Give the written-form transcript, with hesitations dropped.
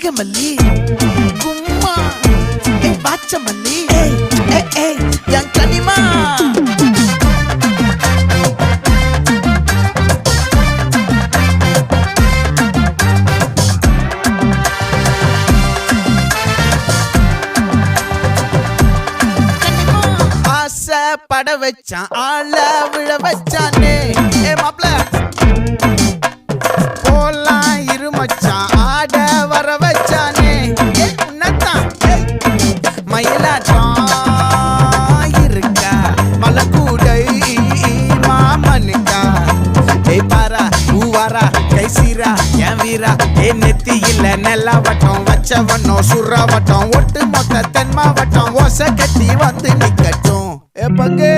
நாகமல்லி கும்மா பாச்சமல்லி என் கனிமா பட வச்சான் ஆள விழ வச்சானே மாப்ள போலாம் இருமச்சான் ஆட வர வச்சானே உன்னதான் மயிலாட்டம் இருக்கா மலக்கூடை மாமனுக்கா பாரா பூவாரா கைசீரா என் வீரா நெத்தி இல்ல நெல்லா வட்டம் வச்சவட்டம் சுறா வட்டம் ஒட்டு மொத்த தென் மாவட்டம் ஓசை கட்டி வந்து நிக்கட்டும் பங்கே